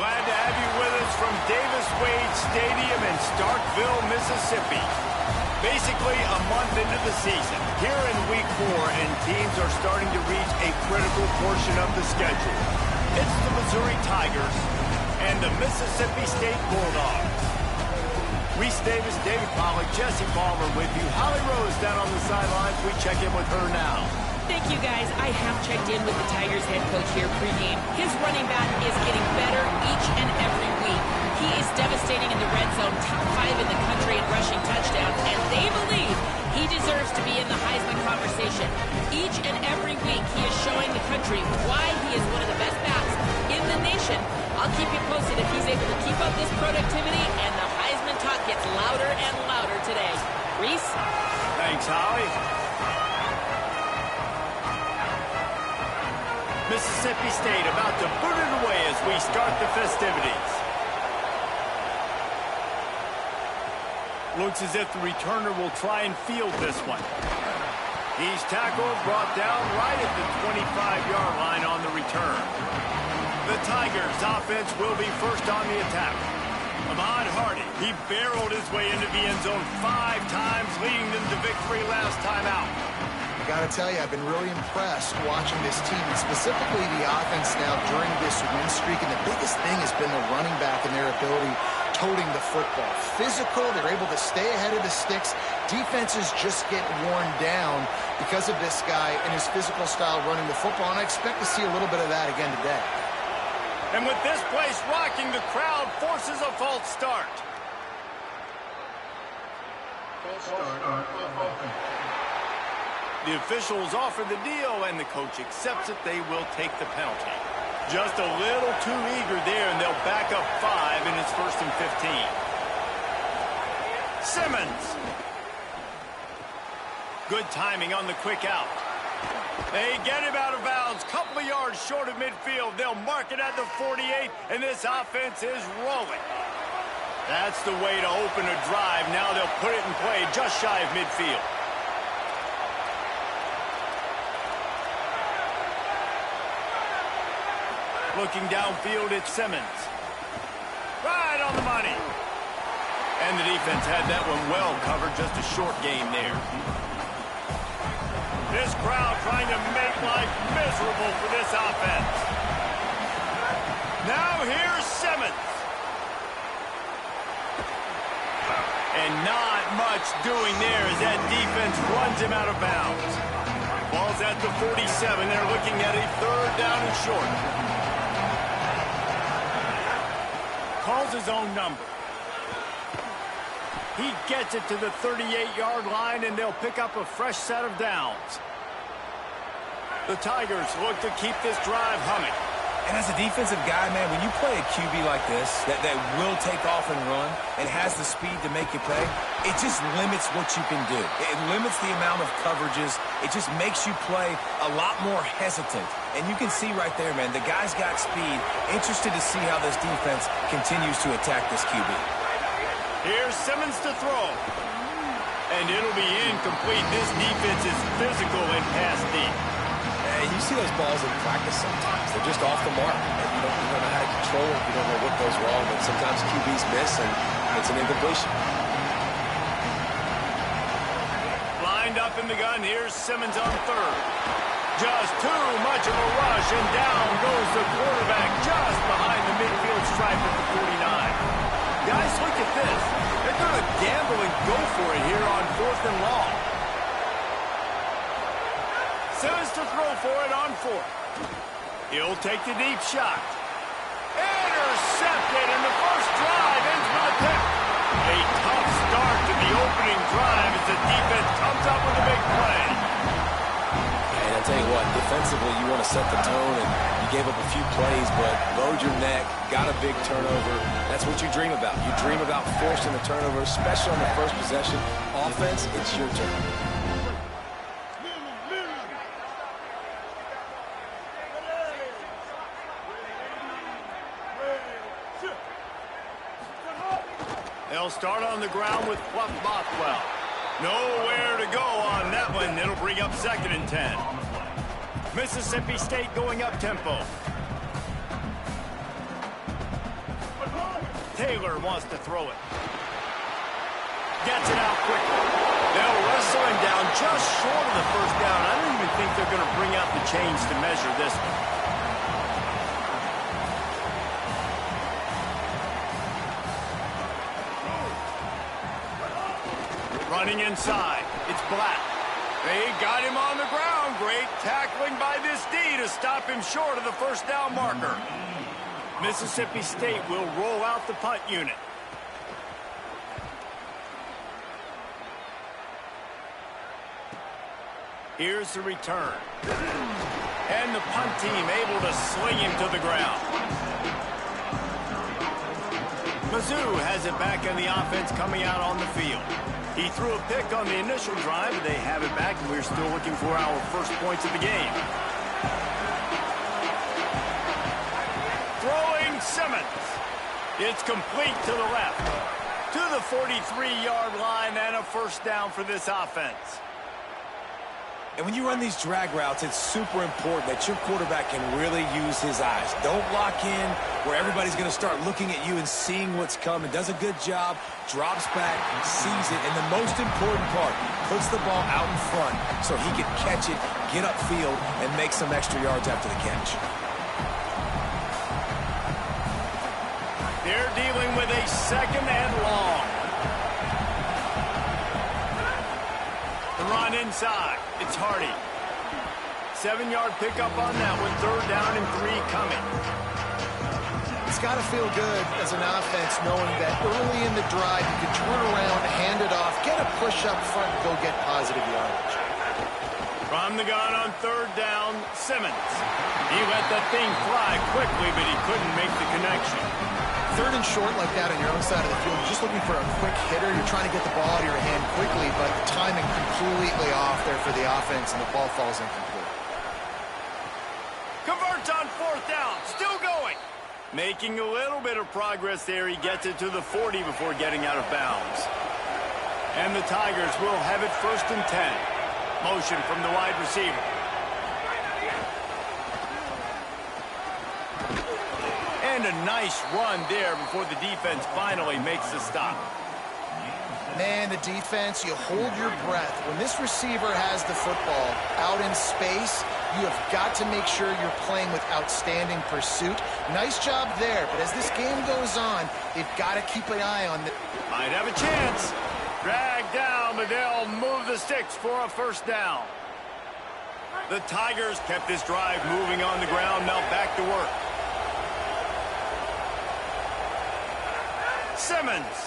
Glad to have you with us from Davis Wade Stadium in Starkville, Mississippi. Basically a month into the season, here in week 4, and teams are starting to reach a critical portion of the schedule. It's the Missouri Tigers and the Mississippi State Bulldogs. Reese Davis, David Pollack, Jesse Palmer with you. Holly Rose down on the sidelines. We check in with her now. Thank you, guys. I have checked in with the Tigers head coach here pregame. His running back is getting better each and every week. He is devastating in the red zone, top 5 in the country in rushing touchdowns, and they believe he deserves to be in the Heisman conversation. Each and every week, he is showing the country why he is one of the best backs in the nation. I'll keep you posted if he's able to keep up this productivity, and the Heisman talk gets louder and louder today. Reese? Thanks, Holly. Mississippi State about to boot it away as we start the festivities. Looks as if the returner will try and field this one. He's tackled, brought down right at the 25-yard line on the return. The Tigers' offense will be first on the attack. Ahmad Hardy, he barreled his way into the end zone 5 times, leading them to victory last time out. I got to tell you, I've been really impressed watching this team, and specifically the offense now during this win streak. And the biggest thing has been the running back and their ability toting the football. Physical, they're able to stay ahead of the sticks. Defenses just get worn down because of this guy and his physical style running the football, and I expect to see a little bit of that again today. And with this place rocking, the crowd forces a false start. The officials offer the deal, and the coach accepts it. They will take the penalty. Just a little too eager there, and they'll back up 5, and it's 1st and 15. Simmons. Good timing on the quick out. They get him out of bounds, couple of yards short of midfield. They'll mark it at the 48, and this offense is rolling. That's the way to open a drive. Now they'll put it in play just shy of midfield. Looking downfield, it's Simmons. Right on the money. And the defense had that one well covered. Just a short game there. This crowd trying to make life miserable for this offense. Now here's Simmons. And not much doing there as that defense runs him out of bounds. Ball's at the 47. They're looking at a 3rd down and short. Calls his own number. He gets it to the 38-yard line, and they'll pick up a fresh set of downs. The Tigers look to keep this drive humming. And as a defensive guy, man, when you play a QB like this, that will take off and run and has the speed to make you pay, it just limits what you can do. It limits the amount of coverages. It just makes you play a lot more hesitant. And you can see right there, man, the guy's got speed. Interested to see how this defense continues to attack this QB. Here's Simmons to throw. And it'll be incomplete. This defense is physical and pass deep. And you see those balls in practice sometimes. They're just off the mark. And you don't know how to control it. You don't know what goes wrong. But sometimes QBs miss, and it's an incompletion. Lined up in the gun. Here's Simmons on 3rd. Just too much of a rush, and down goes the quarterback just behind the midfield stripe at the 49. Guys, look at this. They're going to gamble and go for it here on 4th and long. Simmons to throw for it on 4th. He'll take the deep shot. Intercepted, and the first drive ends with a pick. A tough start to the opening drive as the defense comes up with a big play. And I'll tell you what, defensively, you want to set the tone, and you gave up a few plays, but bowed your neck, got a big turnover. That's what you dream about. You dream about forcing the turnover, especially on the first possession. Offense, it's your turn. They'll start on the ground with Fluff Bothwell. Nowhere to go on that one. It'll bring up 2nd and 10. Mississippi State going up tempo. Taylor wants to throw it. Gets it out quickly. They'll wrestle him down just short of the first down. I don't even think they're going to bring out the chains to measure this one. Running inside. It's Black. They got him on the ground. Great tackling by this D to stop him short of the first down marker. Mississippi State will roll out the punt unit. Here's the return. And the punt team able to sling him to the ground. Mizzou has it back in the offense coming out on the field. He threw a pick on the initial drive, but they have it back, and we're still looking for our first points of the game. Throwing Simmons. It's complete to the left. To the 43-yard line, and a first down for this offense. And when you run these drag routes, it's super important that your quarterback can really use his eyes. Don't lock in where everybody's going to start looking at you and seeing what's coming. Does a good job, drops back, sees it, and the most important part, puts the ball out in front so he can catch it, get upfield, and make some extra yards after the catch. They're dealing with a second and long. The run inside. It's Hardy. 7-yard pickup on that one. Third down and 3 coming. It's got to feel good as an offense knowing that early in the drive you can turn around, hand it off, get a push up front, and go get positive yardage. From the gun on third down, Simmons. He let that thing fly quickly, but he couldn't make the connection. Third and short like that on your own side of the field, you're just looking for a quick hitter. You're trying to get the ball out of your hand quickly, but the timing completely off there for the offense, and the ball falls incomplete. Converts on fourth down. Still going. Making a little bit of progress there. He gets it to the 40 before getting out of bounds. And the Tigers will have it first and 10. Motion from the wide receiver. And a nice run there before the defense finally makes the stop. Man, the defense, you hold your breath. When this receiver has the football out in space, you have got to make sure you're playing with outstanding pursuit. Nice job there, but as this game goes on, they've got to keep an eye on the... Might have a chance. Dragged down, but they'll move the sticks for a first down. The Tigers kept this drive moving on the ground. Now back to work. Simmons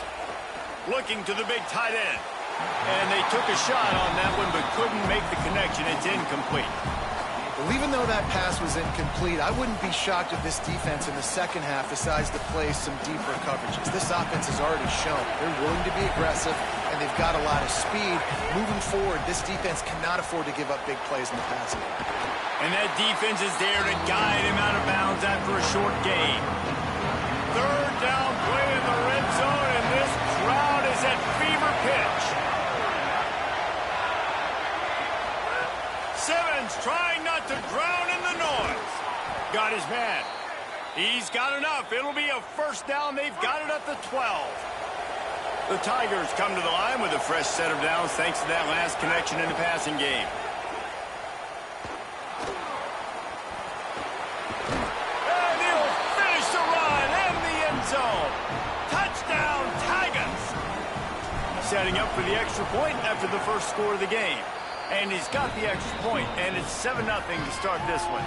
looking to the big tight end. And they took a shot on that one, but couldn't make the connection. It's incomplete. Well, even though that pass was incomplete, I wouldn't be shocked if this defense in the second half decides to play some deeper coverages. This offense has already shown they're willing to be aggressive, and they've got a lot of speed. Moving forward, this defense cannot afford to give up big plays in the passing game. And that defense is there to guide him out of bounds after a short gain. Third down play in the red zone, and this crowd is at fever pitch. Simmons trying not to drown in the noise. Got his man. He's got enough. It'll be a first down. They've got it at the 12. The Tigers come to the line with a fresh set of downs thanks to that last connection in the passing game. And he'll finish the run in the end zone. Touchdown, Tigers. Setting up for the extra point after the first score of the game. And he's got the extra point, and it's 7-0 to start this one.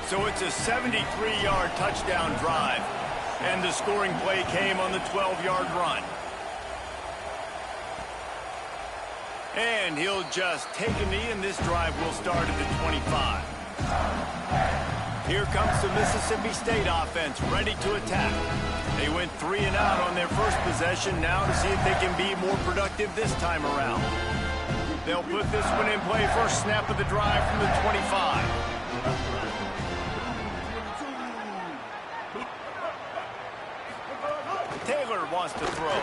So it's a 73-yard touchdown drive. And the scoring play came on the 12-yard run. And he'll just take a knee, and this drive will start at the 25. Here comes the Mississippi State offense, ready to attack. They went 3 and out on their first possession, now to see if they can be more productive this time around. They'll put this one in play, first snap of the drive from the 25. Taylor wants to throw.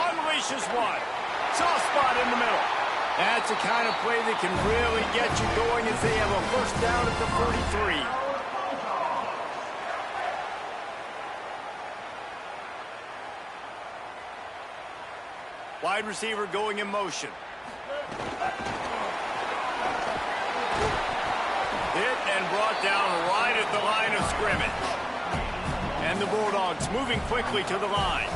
Unleashes one. Soft spot in the middle. That's the kind of play that can really get you going as they have a first down at the 43. Wide receiver going in motion. Hit and brought down right at the line of scrimmage. And the Bulldogs moving quickly to the line.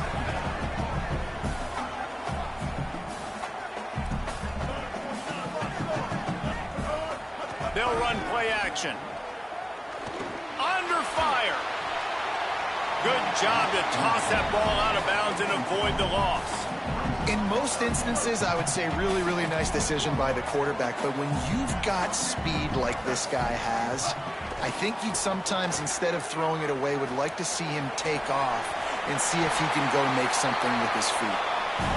They'll run play action. Under fire. Good job to toss that ball out of bounds and avoid the loss. In most instances, I would say really, really nice decision by the quarterback. But when you've got speed like this guy has, I think you'd sometimes, instead of throwing it away, would like to see him take off and see if he can go make something with his feet.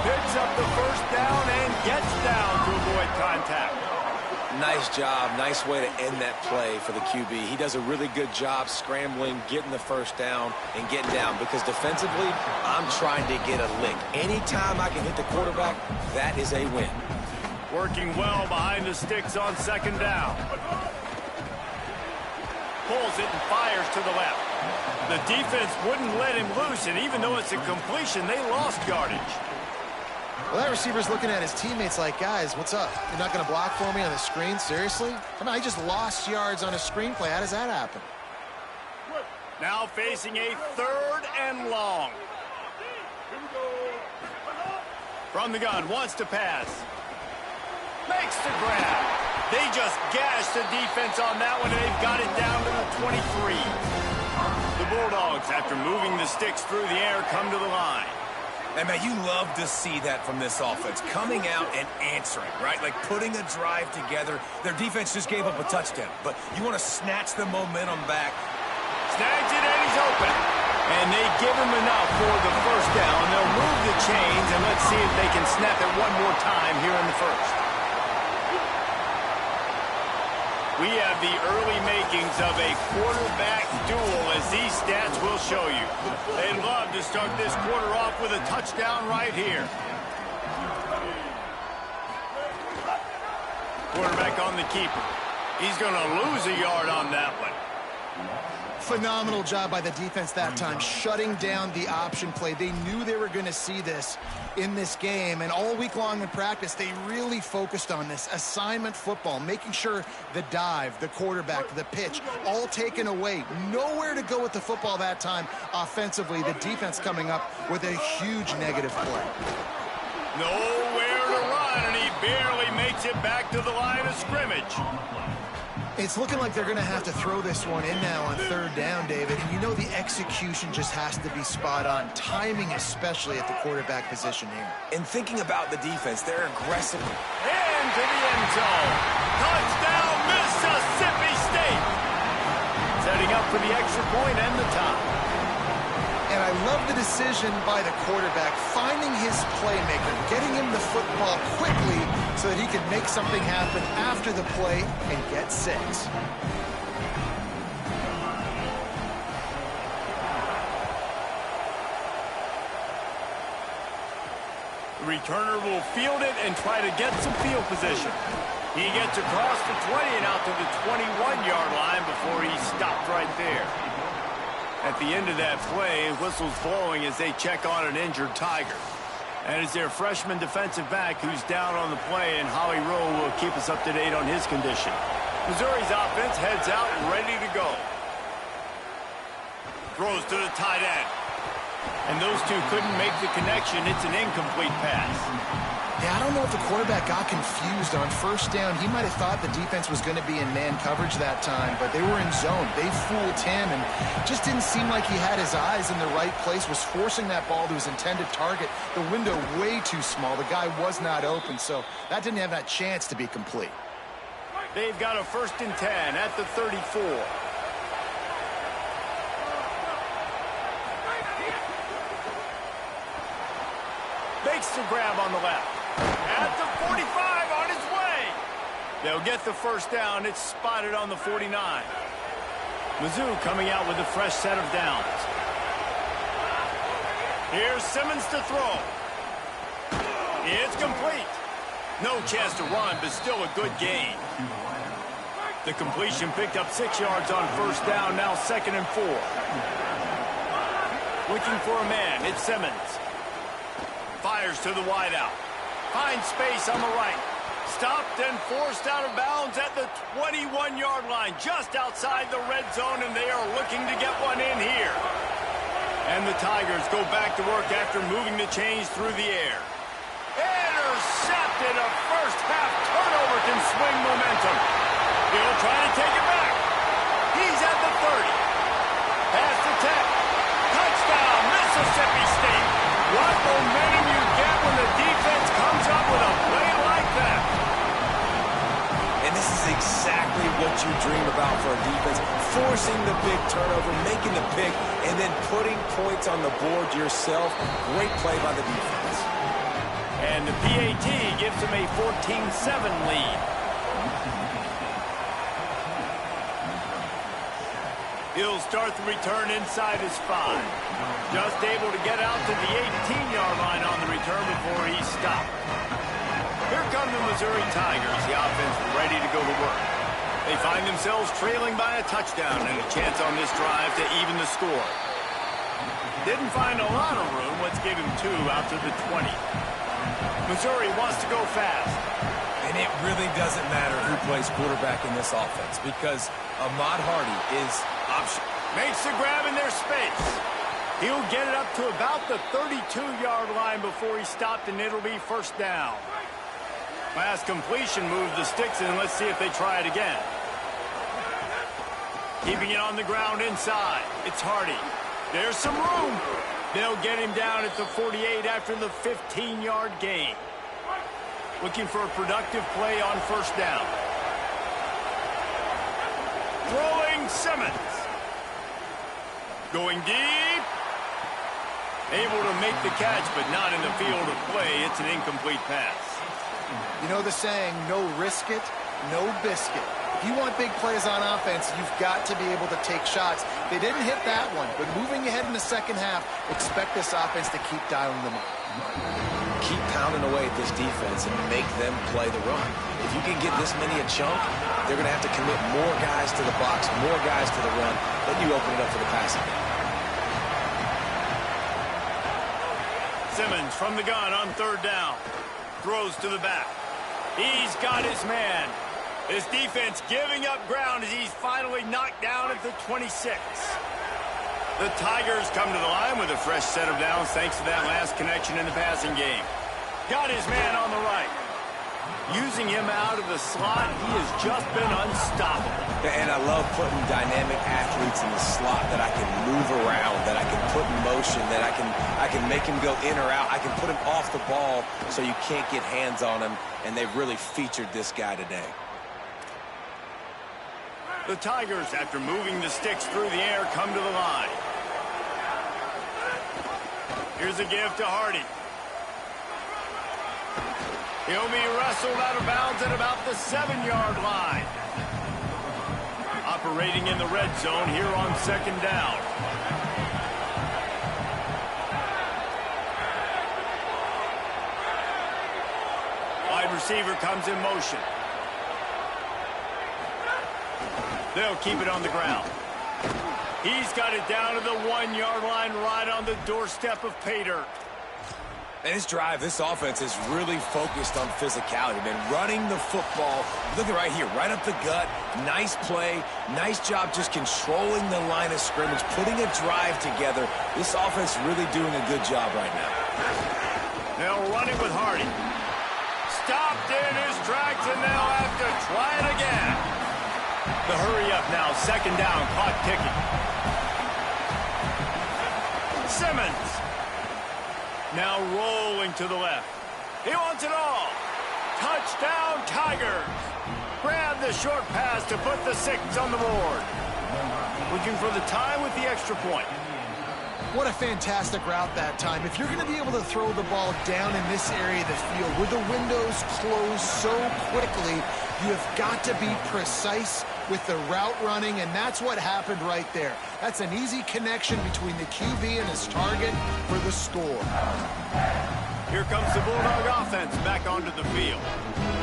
Picks up the first down and gets down to avoid contact. Nice job. Nice way to end that play for the QB. He does a really good job scrambling, getting the first down, and getting down. Because defensively, I'm trying to get a lick. Anytime I can hit the quarterback, that is a win. Working well behind the sticks on second down. Pulls it and fires to the left. The defense wouldn't let him loose, and even though it's a completion, they lost yardage. Well, that receiver's looking at his teammates like, guys, what's up? You're not going to block for me on the screen? Seriously? Come on, I just lost yards on a screenplay. How does that happen? Now facing a 3rd and long. From the gun, wants to pass. Makes the grab. They just gashed the defense on that one, and they've got it down to the 23. The Bulldogs, after moving the sticks through the air, come to the line. And, man, you love to see that from this offense, coming out and answering, right? Like putting a drive together. Their defense just gave up a touchdown, but you want to snatch the momentum back. Snags it, and he's open. And they give him enough for the first down. They'll move the chains, and let's see if they can snap it one more time here in the first. We have the early makings of a quarterback duel, as these stats will show you. They'd love to start this quarter off with a touchdown right here. Quarterback on the keeper. He's going to lose a yard on that one. Phenomenal job by the defense that time, shutting down the option play. They knew they were going to see this in this game, and all week long in practice, they really focused on this assignment football, making sure the dive, the quarterback, the pitch, all taken away. Nowhere to go with the football that time offensively. The defense coming up with a huge negative play. Nowhere to run, and he barely makes it back to the line of scrimmage. It's looking like they're going to have to throw this one in now on 3rd down, David. And you know the execution just has to be spot on. Timing, especially at the quarterback position here. And thinking about the defense, they're aggressive. Into the end zone. Touchdown, Mississippi State. Setting up for the extra point and the tie. And I love the decision by the quarterback, finding his playmaker, getting him the football quickly so that he can make something happen after the play and get 6. The returner will field it and try to get some field position. He gets across the 20 and out to the 21-yard line before he's stopped right there. At the end of that play, whistles blowing as they check on an injured Tiger. And it's their freshman defensive back who's down on the play, and Holly Rowe will keep us up to date on his condition. Missouri's offense heads out ready to go. Throws to the tight end. And those two couldn't make the connection. It's an incomplete pass. Yeah, I don't know if the quarterback got confused on 1st down. He might have thought the defense was going to be in man coverage that time, but they were in zone. They fooled him, and just didn't seem like he had his eyes in the right place, was forcing that ball to his intended target. The window way too small. The guy was not open, so that didn't have that chance to be complete. They've got a 1st and 10 at the 34. Makes the grab on the left. At the 45, on his way. They'll get the first down. It's spotted on the 49. Mizzou coming out with a fresh set of downs. Here's Simmons to throw. It's complete. No chance to run, but still a good gain. The completion picked up 6 yards on 1st down, now 2nd and 4. Looking for a man, it's Simmons. Fires to the wideout. Finds space on the right. Stopped and forced out of bounds at the 21-yard line, just outside the red zone, and they are looking to get one in here. And the Tigers go back to work after moving the chains through the air. Intercepted. A first-half turnover can swing momentum. He'll try to take it back. He's at the 30. Pass to 10. Touchdown, Mississippi State. What momentum you get when the defense comes up with a play like that. And this is exactly what you dream about for a defense. Forcing the big turnover, making the pick, and then putting points on the board yourself. Great play by the defense. And the PAT gives him a 14-7 lead. He'll start the return inside his 5. Just able to get out to the 18-yard line on the return before he's stopped. Here come the Missouri Tigers, the offense ready to go to work. They find themselves trailing by a touchdown and a chance on this drive to even the score. Didn't find a lot of room. Let's give him 2 out to the 20. Missouri wants to go fast. And it really doesn't matter who plays quarterback in this offense because Ahmad Hardy is option. Makes the grab in their space. He'll get it up to about the 32-yard line before he stopped, and it'll be first down. Last completion moved the sticks in. Let's see if they try it again. Keeping it on the ground inside. It's Hardy. There's some room. They'll get him down at the 48 after the 15-yard gain. Looking for a productive play on first down. Throwing Simmons. Going deep. Able to make the catch, but not in the field of play. It's an incomplete pass. You know the saying, no risk it, no biscuit. If you want big plays on offense, you've got to be able to take shots. They didn't hit that one, but moving ahead in the second half, expect this offense to keep dialing them up. Keep pounding away at this defense and make them play the run. If you can get this many a chunk, they're going to have to commit more guys to the box, more guys to the run. Then you open it up for the passing game. Simmons from the gun on third down. Throws to the back. He's got his man. His defense giving up ground as he's finally knocked down at the 26. The Tigers come to the line with a fresh set of downs thanks to that last connection in the passing game. Got his man on the right. Using him out of the slot, he has just been unstoppable. And I love putting dynamic athletes in the slot that I can move around, that I can put in motion, that I can make him go in or out. I can put him off the ball so you can't get hands on him, and they've really featured this guy today. The Tigers, after moving the sticks through the air, come to the line. Here's a give to Hardy. He'll be wrestled out of bounds at about the 7-yard line. Operating in the red zone here on second down. Wide receiver comes in motion. They'll keep it on the ground. He's got it down to the 1-yard line right on the doorstep of pay dirt. And this drive, this offense is really focused on physicality, man. Running the football, look at right here, right up the gut. Nice play, nice job just controlling the line of scrimmage, putting a drive together. This offense really doing a good job right now. They'll run it with Hardy. Stopped in his tracks, and they'll have to try it again. The hurry up now, second down, clock ticking. Simmons. Now rolling to the left. He wants it all. Touchdown, Tigers. Grab the short pass to put the 6 on the board. Looking for the tie with the extra point. What a fantastic route that time. If you're going to be able to throw the ball down in this area of the field where the windows close so quickly, you have got to be precise with the route running, and that's what happened right there. That's an easy connection between the QB and his target for the score. Here comes the Bulldog offense back onto the field.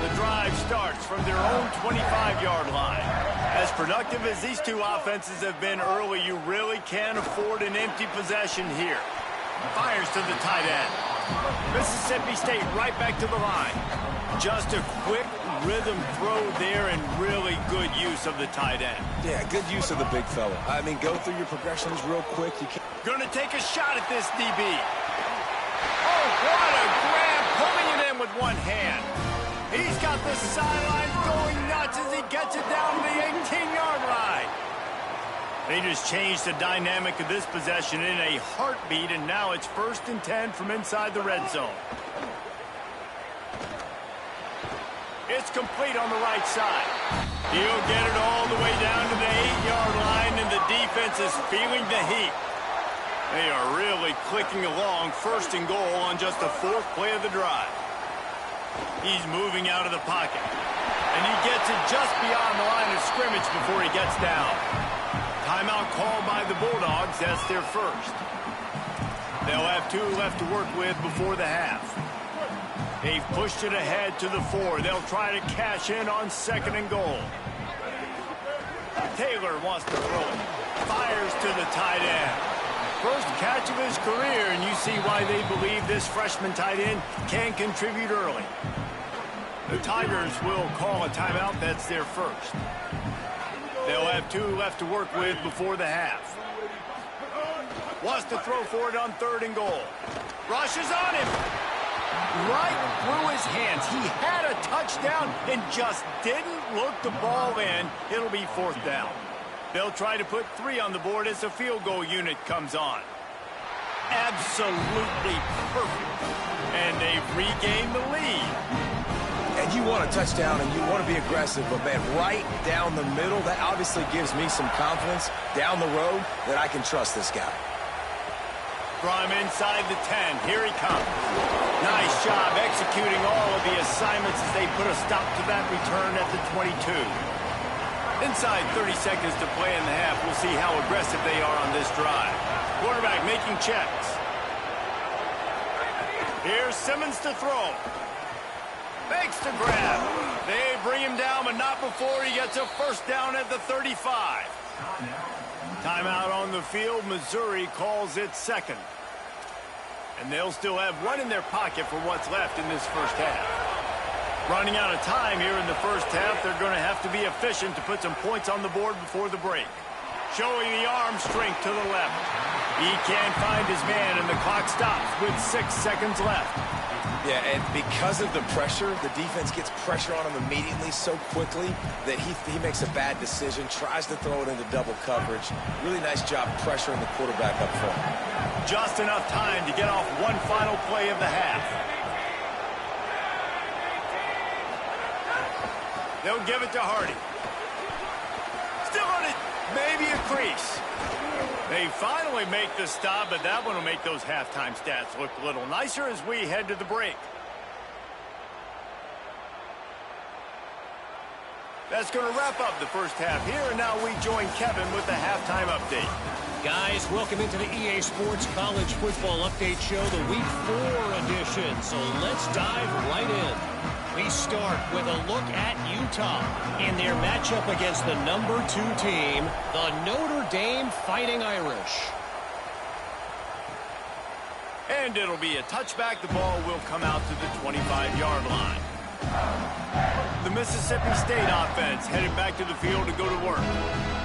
The drive starts from their own 25-yard line. As productive as these two offenses have been early, you really can't afford an empty possession here. Fires to the tight end. Mississippi State right back to the line. Just a quick rhythm throw there and really good use of the tight end. Yeah, good use of the big fella. I mean, go through your progressions real quick. You can't... Gonna take a shot at this DB. Oh, what a grab, pulling it in with one hand. He's got the sidelines going nuts as he gets it down to the 18-yard line. They just changed the dynamic of this possession in a heartbeat, and now it's 1st and 10 from inside the red zone. It's complete on the right side. He'll get it all the way down to the 8-yard line, and the defense is feeling the heat. They are really clicking along, 1st and goal on just the 4th play of the drive. He's moving out of the pocket, and he gets it just beyond the line of scrimmage before he gets down. Timeout called by the Bulldogs. That's their first. They'll have 2 left to work with before the half. They've pushed it ahead to the 4. They'll try to cash in on 2nd and goal. Taylor wants to throw it. Fires to the tight end. First catch of his career, and you see why they believe this freshman tight end can contribute early. The Tigers will call a timeout. That's their first. They'll have 2 left to work with before the half. Wants to throw for it on 3rd and goal. Rushes on him. Right through his hands. He had a touchdown and just didn't look the ball in. It'll be 4th down. They'll try to put 3 on the board as the field goal unit comes on. Absolutely perfect. And they've regained the lead. And you want a touchdown and you want to be aggressive, but, man, right down the middle, that obviously gives me some confidence down the road that I can trust this guy. From inside the 10, here he comes. Nice job executing all of the assignments as they put a stop to that return at the 22. Inside 30 seconds to play in the half, we'll see how aggressive they are on this drive. Quarterback making checks. Here's Simmons to throw. Fakes to grab. They bring him down, but not before he gets a 1st down at the 35. Timeout on the field. Missouri calls it 2nd. And they'll still have 1 in their pocket for what's left in this first half. Running out of time here in the first half, they're going to have to be efficient to put some points on the board before the break. Showing the arm strength to the left. He can't find his man, and the clock stops with 6 seconds left. Yeah, and because of the pressure, the defense gets pressure on him immediately so quickly that he makes a bad decision, tries to throw it into double coverage. Really nice job pressuring the quarterback up front. Just enough time to get off one final play of the half. They'll give it to Hardy. Still on it. Maybe a crease. They finally make the stop, but that one will make those halftime stats look a little nicer as we head to the break. That's going to wrap up the first half here, and now we join Kevin with the halftime update. Guys, welcome into the EA Sports College Football Update Show, the Week 4 edition. So let's dive right in. We start with a look at Utah in their matchup against the number 2 team, the Notre Dame Fighting Irish. And it'll be a touchback. The ball will come out to the 25-yard line. The Mississippi State offense headed back to the field to go to work.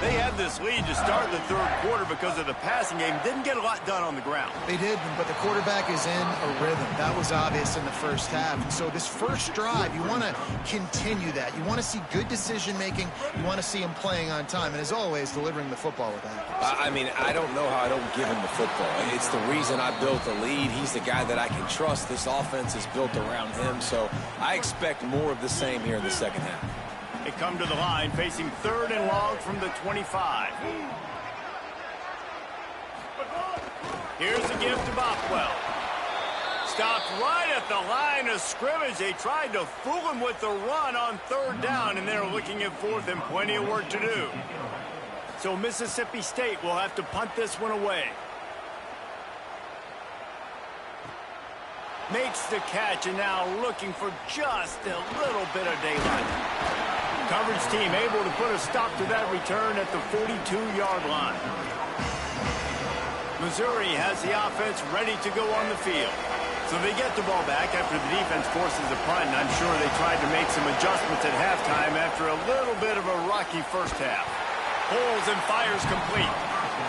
They had this lead to start the third quarter because of the passing game. Didn't get a lot done on the ground. They did, but the quarterback is in a rhythm. That was obvious in the first half. And so this first drive, you want to continue that. You want to see good decision-making. You want to see him playing on time. And as always, delivering the football with accuracy. I mean, I don't know how I don't give him the football. It's the reason I built the lead. He's the guy that I can trust. This offense is built around him. So I expect more of the same here in the second half. They come to the line facing 3rd and long from the 25. Here's the gift to Bothwell. Stopped right at the line of scrimmage. They tried to fool him with the run on 3rd down, and they're looking at 4th and plenty of work to do. So Mississippi State will have to punt this one away. Makes the catch, and now looking for just a little bit of daylight. Coverage team able to put a stop to that return at the 42-yard line. Missouri has the offense ready to go on the field. So they get the ball back after the defense forces a punt, and I'm sure they tried to make some adjustments at halftime after a little bit of a rocky first half. Pulls and fires complete.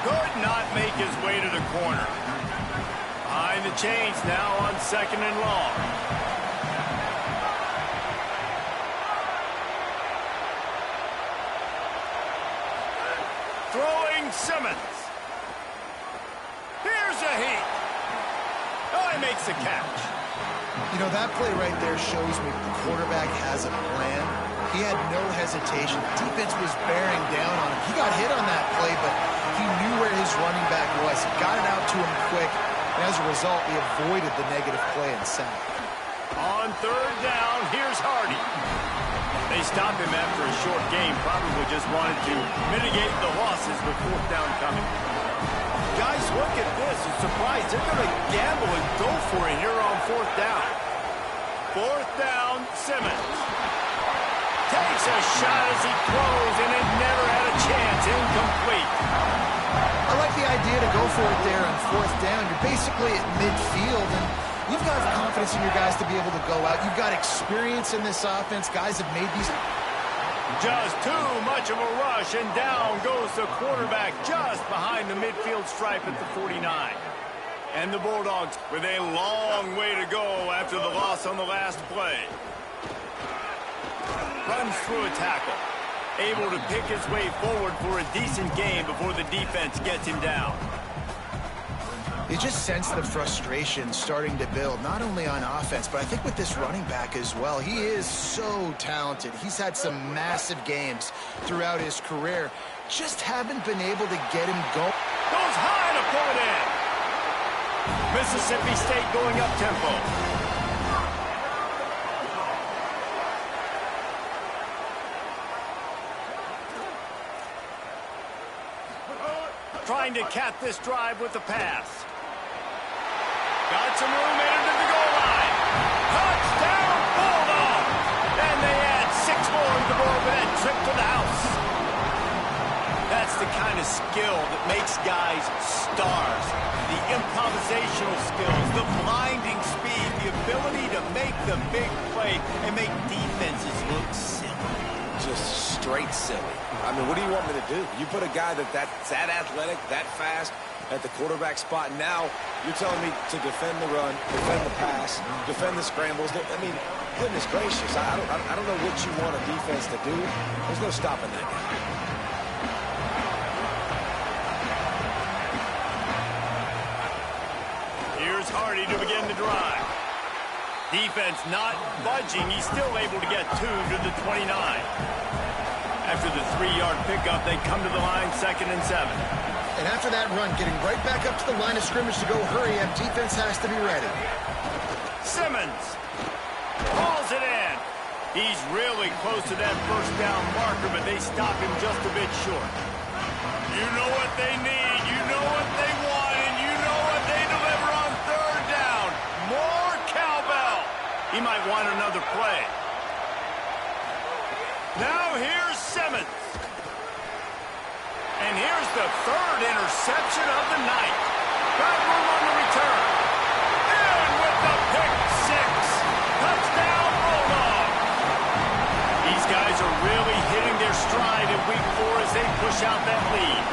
Could not make his way to the corner. Behind the chains now on 2nd and long. Throwing Simmons. Here's a heat. Oh, he makes the catch. You know, that play right there shows me the quarterback has a plan. He had no hesitation. The defense was bearing down on him. He got hit on that play, but he knew where his running back was. He got it out to him quick, and as a result, he avoided the negative play and sack. On 3rd down, here's Hardy. They stopped him after a short game, probably just wanted to mitigate the losses with 4th down coming. Guys, look at this. I'm surprised. They're going to gamble and go for it here on 4th down. 4th down, Simmons. Takes a shot as he throws, and it never had a chance. Incomplete. I like the idea to go for it there on 4th down. You're basically at midfield, and you've got confidence in your guys to be able to go out. You've got experience in this offense. Guys have made these... Just too much of a rush, and down goes the quarterback just behind the midfield stripe at the 49. And the Bulldogs with a long way to go after the loss on the last play. Runs through a tackle. Able to pick his way forward for a decent game before the defense gets him down. You just sense the frustration starting to build, not only on offense, but I think with this running back as well. He is so talented. He's had some massive games throughout his career. Just haven't been able to get him going. Goes high to pull it in. Mississippi State going up tempo. Trying to cap this drive with the pass. Got some room into the goal line. Touchdown, Bulldogs! And they add 6 more to the board with that trip to the house. That's the kind of skill that makes guys stars. The improvisational skills, the blinding speed, the ability to make the big play and make defenses look silly. Just straight silly. I mean, what do you want me to do? You put a guy that's that athletic, that fast, at the quarterback spot. Now you're telling me to defend the run, defend the pass, defend the scrambles. I mean, goodness gracious, I don't know what you want a defense to do. There's no stopping that guy. Here's Hardy to begin the drive. Defense not budging. He's still able to get 2 to the 29. After the 3-yard pickup, they come to the line 2nd and 7. And after that run, getting right back up to the line of scrimmage to go hurry up, defense has to be ready. Simmons pulls it in. He's really close to that 1st down marker, but they stop him just a bit short. You know what they need, you know what they want, and you know what they deliver on 3rd down. More cowbell. He might want another play. Now here's Simmons. And here's the 3rd interception of the night. Got room on the return. And with the pick 6. Touchdown, Bulldogs. These guys are really hitting their stride in week 4 as they push out that lead.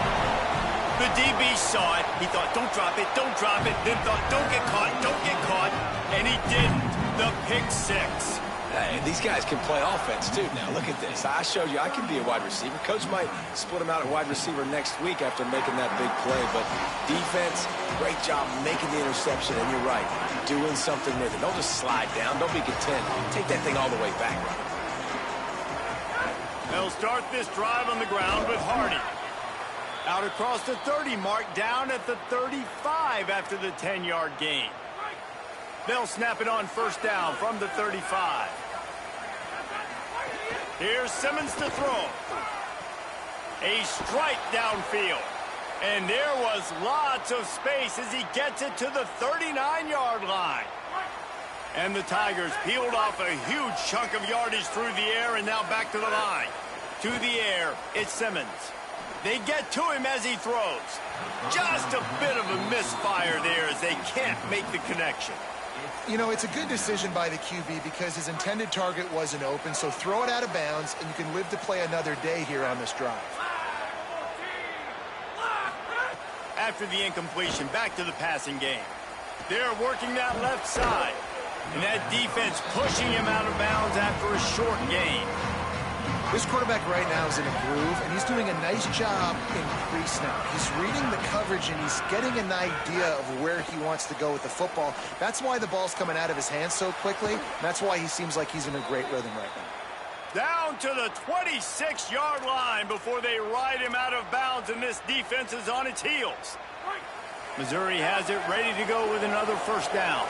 The DB saw it. He thought, don't drop it, don't drop it. Then thought, don't get caught, don't get caught. And he didn't. The pick 6. Hey, these guys can play offense, too. Now, look at this. I showed you I can be a wide receiver. Coach might split him out at wide receiver next week after making that big play. But defense, great job making the interception. And you're right, doing something with it. Don't just slide down. Don't be content. Take that thing all the way back. They'll start this drive on the ground with Hardy. Out across the 30 mark, down at the 35 after the 10-yard gain. They'll snap it on 1st down from the 35. Here's Simmons to throw. A strike downfield. And there was lots of space as he gets it to the 39-yard line. And the Tigers peeled off a huge chunk of yardage through the air and now back to the line. To the air, it's Simmons. They get to him as he throws. Just a bit of a misfire there as they can't make the connection. You know, it's a good decision by the QB because his intended target wasn't open, so throw it out of bounds, and you can live to play another day here on this drive. After the incompletion, back to the passing game. They're working that left side. And that defense pushing him out of bounds after a short gain. This quarterback right now is in a groove, and he's doing a nice job in pre-snap. He's reading the coverage, and he's getting an idea of where he wants to go with the football. That's why the ball's coming out of his hands so quickly, and that's why he seems like he's in a great rhythm right now. Down to the 26-yard line before they ride him out of bounds, and this defense is on its heels. Missouri has it ready to go with another first down.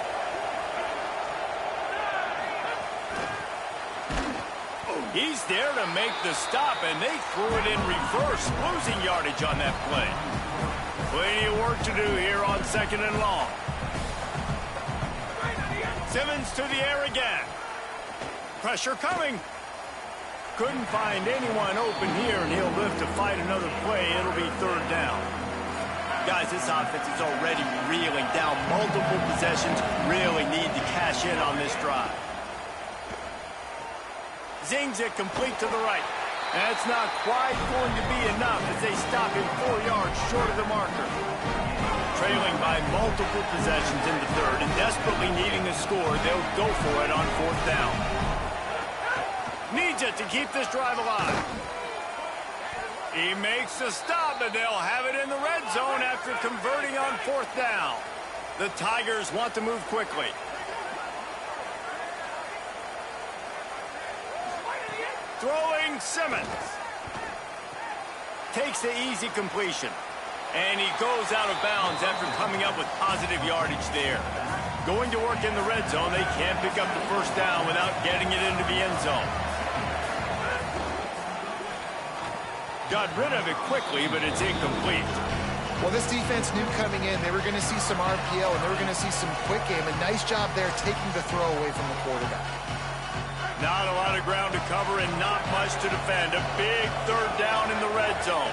He's there to make the stop, and they threw it in reverse, losing yardage on that play. Plenty of work to do here on 2nd and long. Simmons to the air again. Pressure coming. Couldn't find anyone open here, and he'll live to fight another play. It'll be 3rd down. Guys, this offense is already reeling down multiple possessions. Really need to cash in on this drive. Zings it complete to the right. That's not quite going to be enough as they stop him 4 yards short of the marker. Trailing by multiple possessions in the 3rd and desperately needing a score, they'll go for it on 4th down. Needs it to keep this drive alive. He makes the stop, and they'll have it in the red zone after converting on 4th down. The Tigers want to move quickly. Throwing Simmons. Takes the easy completion. And he goes out of bounds after coming up with positive yardage there. Going to work in the red zone, they can't pick up the first down without getting it into the end zone. Got rid of it quickly, but it's incomplete. Well, this defense knew coming in they were going to see some RPO and they were going to see some quick game. A nice job there taking the throw away from the quarterback. Not a lot of ground to cover and not much to defend. A big 3rd down in the red zone.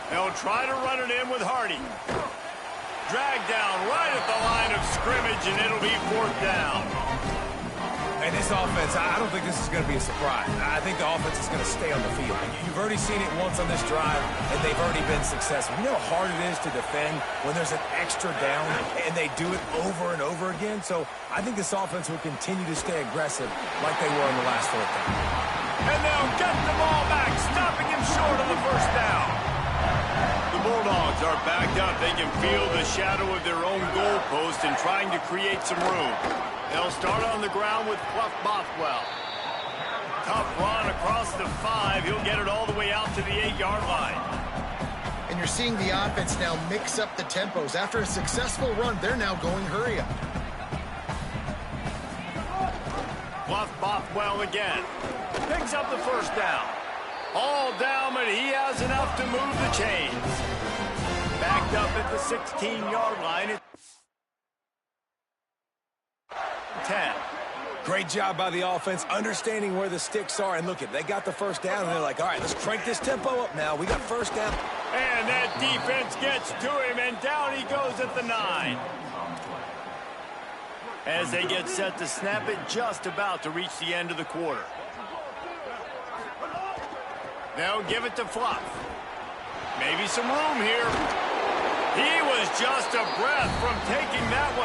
They'll try to run it in with Hardy. Dragged down right at the line of scrimmage, and it'll be 4th down. And this offense, I don't think this is going to be a surprise. I think the offense is going to stay on the field. You've already seen it once on this drive, and they've already been successful. You know how hard it is to defend when there's an extra down, and they do it over and over again? So I think this offense will continue to stay aggressive like they were in the last 4th down. And they'll get the ball back, stopping him short of the first down. The Bulldogs are backed up. They can feel the shadow of their own goalpost and trying to create some room. They'll start on the ground with Clef Bothwell. Tough run across the 5. He'll get it all the way out to the 8-yard line. And you're seeing the offense now mix up the tempos. After a successful run, they're now going hurry up. Clef Bothwell again. Picks up the first down. All down, but he has enough to move the chains. Backed up at the 16-yard line. 10. Great job by the offense, understanding where the sticks are. And look, they got the first down, and they're like, all right, let's crank this tempo up now. We got first down. And that defense gets to him, and down he goes at the 9. As they get set to snap it, just about to reach the end of the quarter. They'll give it to Fluff. Maybe some room here. He was just a breath from taking that one.